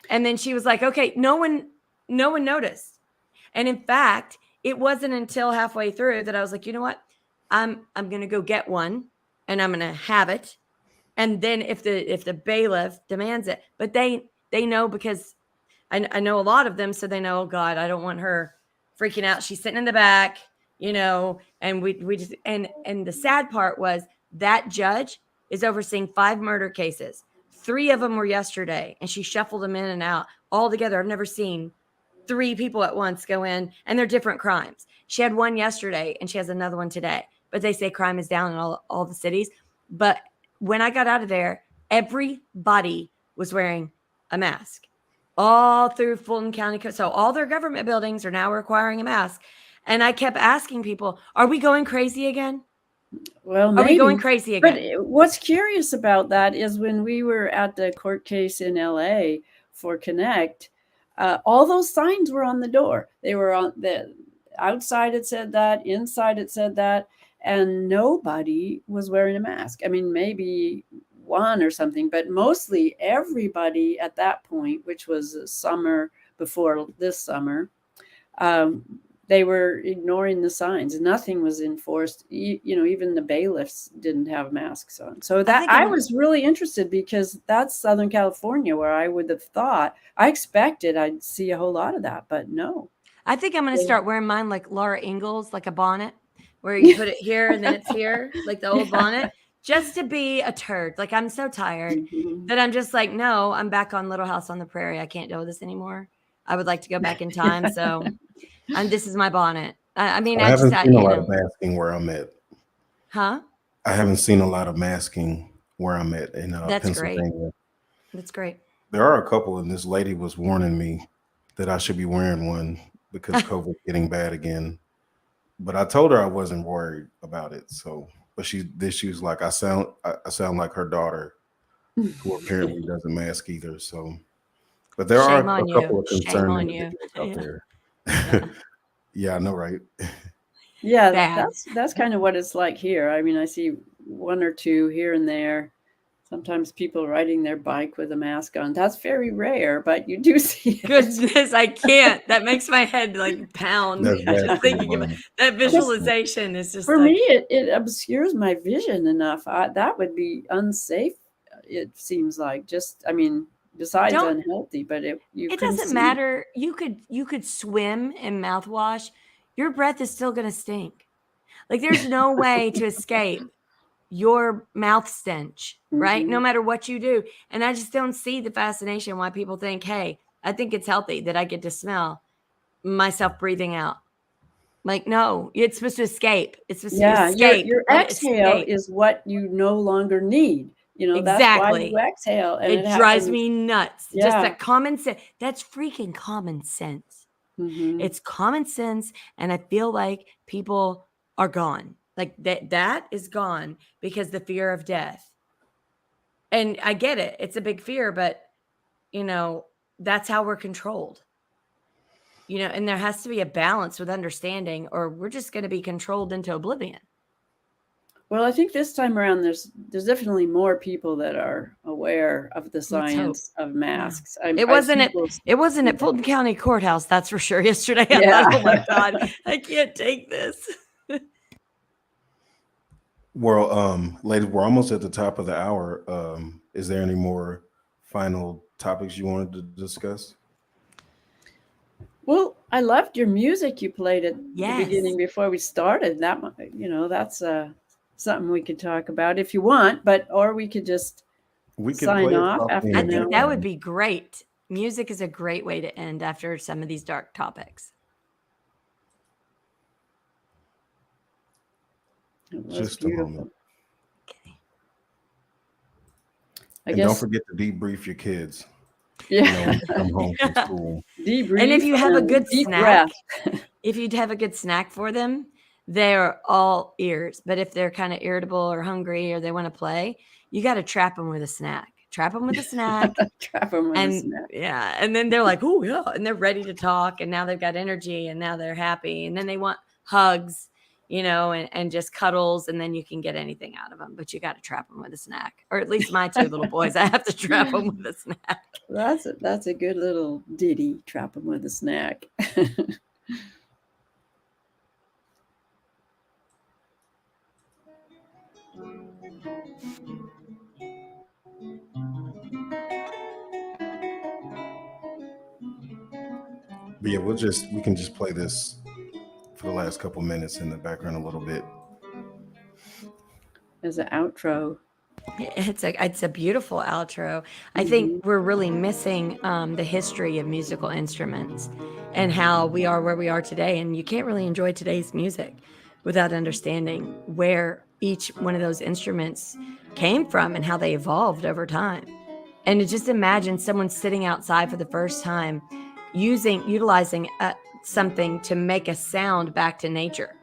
And then she was like, okay, no one noticed. And in fact, it wasn't until halfway through that I was like, you know what? I'm going to go get one and I'm going to have it. And then if the bailiff demands it, but they know, because I know a lot of them. So they know, oh God, I don't want her freaking out. She's sitting in the back, and we just, and the sad part was that judge is overseeing 5 murder cases. 3 of them were yesterday, and she shuffled them in and out all together. I've never seen 3 people at once go in, and they're different crimes. She had one yesterday and she has another one today, but they say crime is down in all the cities. But when I got out of there, everybody was wearing a mask all through Fulton County. So all their government buildings are now requiring a mask. And I kept asking people, are we going crazy again? Well, Are we maybe. going crazy again? But what's curious about that is when we were at the court case in LA for Connect, all those signs were on the door. They were on the outside, it said that, inside it said that, and nobody was wearing a mask. I mean, maybe one or something, but mostly everybody at that point, which was summer before this summer, they were ignoring the signs. Nothing was enforced. Even the bailiffs didn't have masks on. So that I was really interested, because that's Southern California, where I would have thought, I expected I'd see a whole lot of that, but no. I think I'm going to start wearing mine like Laura Ingalls, like a bonnet, where you put it here and then it's here, like the old bonnet, just to be a turd. Like, I'm so tired that I'm just like, no, I'm back on Little House on the Prairie. I can't deal with this anymore. I would like to go back in time. So this is my bonnet. I mean, I haven't seen a lot of masking where I'm at. Huh? I haven't seen a lot of masking where I'm at in That's Pennsylvania. Great. That's great. There are a couple, and this lady was warning me that I should be wearing one because COVID's getting bad again. But I told her I wasn't worried about it. So, but she was like, I sound like her daughter, who apparently doesn't mask either. So, but there are a couple of concerning out there. Yeah. Yeah, I know, right? Yeah, that's kind of what it's like here. I mean, I see 1 or 2 here and there. Sometimes people riding their bike with a mask on. That's very rare, but you do see it. Goodness, I can't. That makes my head like pound. Just thinking about that visualization is just for me. It obscures my vision enough. That would be unsafe. It seems like, besides unhealthy, but it doesn't matter. You could swim in mouthwash. Your breath is still going to stink. Like, there's no way to escape your mouth stench, right? No matter what you do. And I just don't see the fascination why people think, hey, I think it's healthy that I get to smell myself breathing out. Like, no, it's supposed to escape. It's supposed to escape. Your exhale is what you no longer need. Exactly. That's why you exhale. And it drives me nuts. Yeah. Just that common sense. That's freaking common sense. Mhm. It's common sense. And I feel like people are gone. Like that is gone because the fear of death. And I get it. It's a big fear, but that's how we're controlled. And there has to be a balance with understanding, or we're just going to be controlled into oblivion. Well, I think this time around, there's definitely more people that are aware of the Let's hope. science of masks. It wasn't at Fulton County Courthouse, that's for sure. Yesterday, I Yeah. thought, oh my God, I can't take this. Well, ladies, we're almost at the top of the hour. Is there any more final topics you wanted to discuss? Well, I loved your music you played at Yes. the beginning before we started. That's something we could talk about if you want, or we could just We could sign play it off softly after in I the an think hour. that would be great. Music is a great way to end after some of these dark topics. It was Just a beautiful. moment. Okay. I And don't guess, forget to debrief your kids. yeah. When they come home from school. Debrief. And if you have a and good deep snack, breath. if you'd have a good snack for them, they're all ears. But if they're kind of irritable or hungry or they want to play, you got to trap them with a snack. Trap them with a snack. Trap them with a And snack. yeah, and then they're like, oh yeah, and they're ready to talk, and now they've got energy, and now they're happy, and then they want hugs, and just cuddles, and then you can get anything out of them, but you got to trap them with a snack, or at least my two little boys, I have to trap them with a snack. That's a good little ditty. Trap them with a snack. But yeah, we can just play this for the last couple minutes in the background a little bit. As an outro. It's a beautiful outro. I think we're really missing the history of musical instruments and how we are where we are today. And you can't really enjoy today's music without understanding where each one of those instruments came from and how they evolved over time. And to just imagine someone sitting outside for the first time, utilizing something to make a sound back to nature,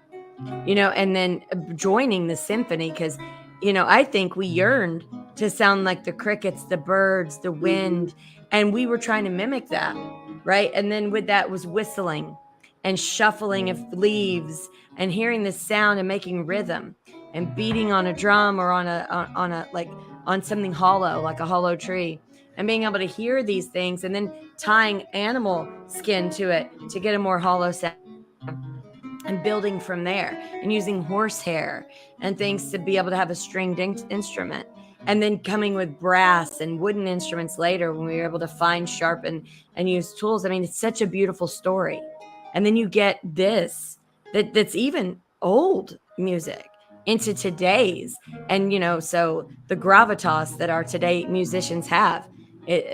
and then joining the symphony, because I think we yearned to sound like the crickets, the birds, the wind, and we were trying to mimic that, right? And then with that was whistling and shuffling of leaves and hearing the sound and making rhythm and beating on a drum or on something hollow, like a hollow tree, and being able to hear these things and then tying animal skin to it to get a more hollow sound. And building from there and using horsehair and things to be able to have a stringed instrument, and then coming with brass and wooden instruments later when we were able to fine sharpen and use tools. I mean, it's such a beautiful story. And then you get this that's even old music into today's, and so the gravitas that our today musicians have,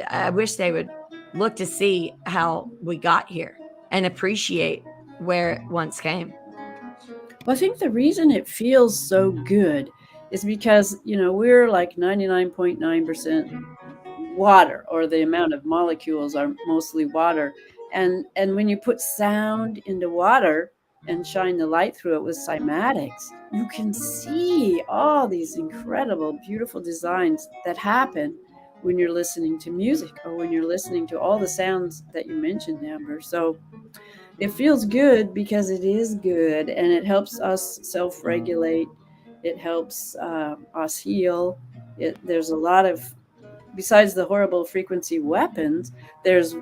I wish they would look to see how we got here and appreciate where it once came. Well, I think the reason it feels so good is because, we're like 99.9% water, or the amount of molecules are mostly water. And when you put sound into water and shine the light through it with cymatics, you can see all these incredible, beautiful designs that happen when you're listening to music, or when you're listening to all the sounds that you mentioned, Amber. So it feels good because it is good, and it helps us self-regulate. It helps us heal. There's a lot of, besides the horrible frequency weapons, there's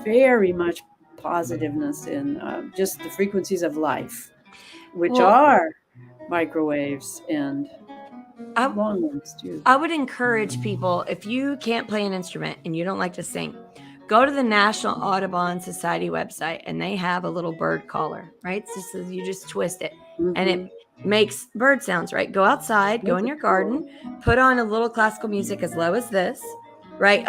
very much positiveness in just the frequencies of life, which are microwaves and long ones too. I would encourage people, if you can't play an instrument and you don't like to sing, go to the National Audubon Society website, and they have a little bird caller, right? So you just twist it and it makes bird sounds, right? Go outside, go in your garden, put on a little classical music as low as this, right?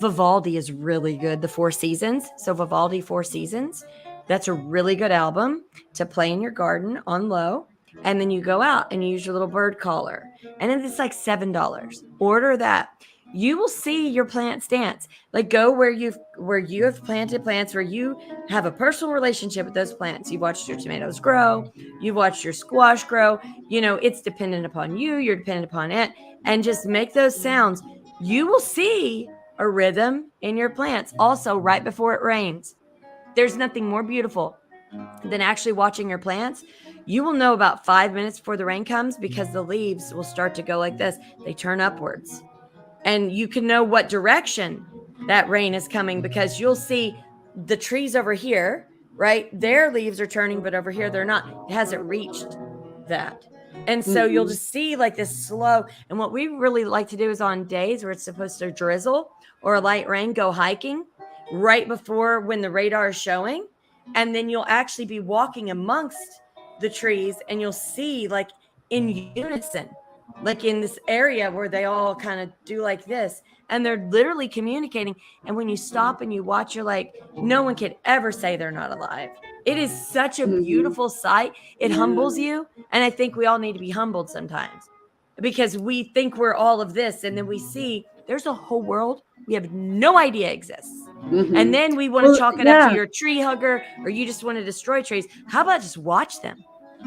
Vivaldi is really good. The Four Seasons. So Vivaldi, Four Seasons. That's a really good album to play in your garden on low. And then you go out and you use your little bird caller. And then it's like $7. Order that. you will see your plants dance. Like go where you have planted plants, where you have a personal relationship with those plants. You've watched your tomatoes grow, you've watched your squash grow. It's dependent upon you, you're dependent upon it, and just make those sounds. You will see a rhythm in your plants. Also, right before it rains, there's nothing more beautiful than actually watching your plants. You will know about 5 minutes before the rain comes, because the leaves will start to go like this. They turn upwards. And you can know what direction that rain is coming, because you'll see the trees over here, right? Their leaves are turning, but over here they're not. It hasn't reached that. And so you'll just see like this slow. And what we really like to do is on days where it's supposed to drizzle or a light rain, go hiking right before when the radar is showing. And then you'll actually be walking amongst the trees, and you'll see like in unison, like in this area where they all kind of do like this, and they're literally communicating. And when you stop and you watch, you're like, no one could ever say they're not alive. It is such a beautiful sight. It humbles you. And I think we all need to be humbled sometimes, because we think we're all of this, and then we see there's a whole world we have no idea exists. And then we want to chalk it up to your tree hugger, or you just want to destroy trees. How about just watch them?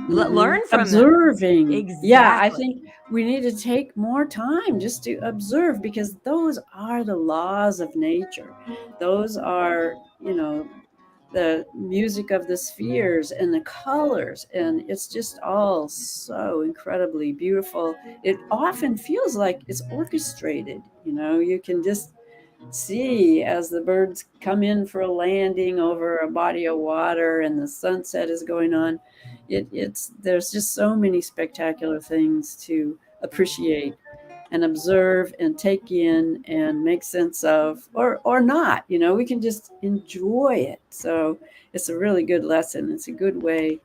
Learn from observing. them. Yeah, I think we need to take more time just to observe, because those are the laws of nature. Those are, the music of the spheres and the colors, and it's just all so incredibly beautiful. It often feels like it's orchestrated. You can just see as the birds come in for a landing over a body of water and the sunset is going on. There's just so many spectacular things to appreciate and observe and take in and make sense of, or not. We can just enjoy it. So it's a really good lesson. It's a good way.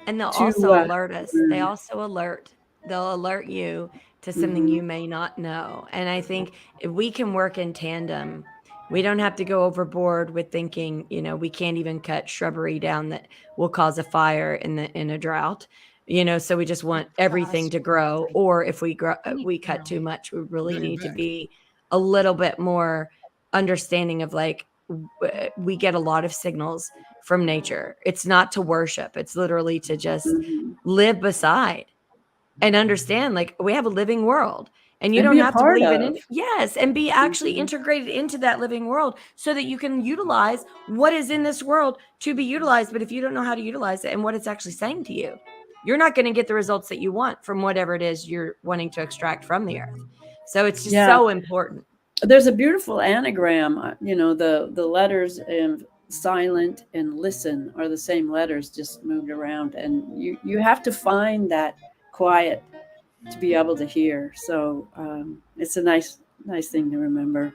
And they'll also alert us. They'll alert you to something you may not know. And I think if we can work in tandem, we don't have to go overboard with thinking, we can't even cut shrubbery down that will cause a fire in a drought. So we just want everything to grow. Or if we cut too much, we really need to be a little bit more understanding of, like, we get a lot of signals from nature. It's not to worship. It's literally to just live beside and understand, like, we have a living world, and you don't have to believe in it. Yes. And be actually integrated into that living world, so that you can utilize what is in this world to be utilized. But if you don't know how to utilize it and what it's actually saying to you, you're not going to get the results that you want from whatever it is you're wanting to extract from the earth. So it's just so important. There's a beautiful anagram, the letters of silent and listen are the same letters, just moved around. And you have to find that quiet to be able to hear. So it's a nice thing to remember.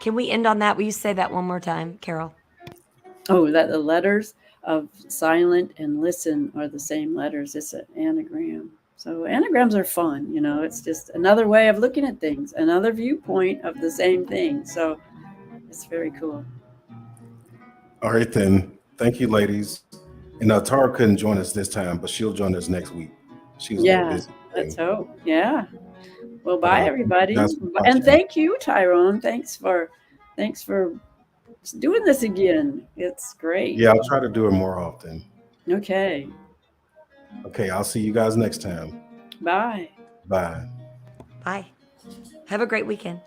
Can we end on that? Will you say that one more time, Carol? Oh, that the letters of silent and listen are the same letters. It's an anagram. So anagrams are fun. It's just another way of looking at things, another viewpoint of the same thing. So it's very cool. All right, then. Thank you, ladies. And Tara couldn't join us this time, but she'll join us next week. She was a little busy. Let's hope. Yeah. Well, bye, everybody. And thank you, Tyrone. Thanks for doing this again. It's great. Yeah, I'll try to do it more often. Okay. Okay, I'll see you guys next time. Bye. Bye. Bye. Have a great weekend.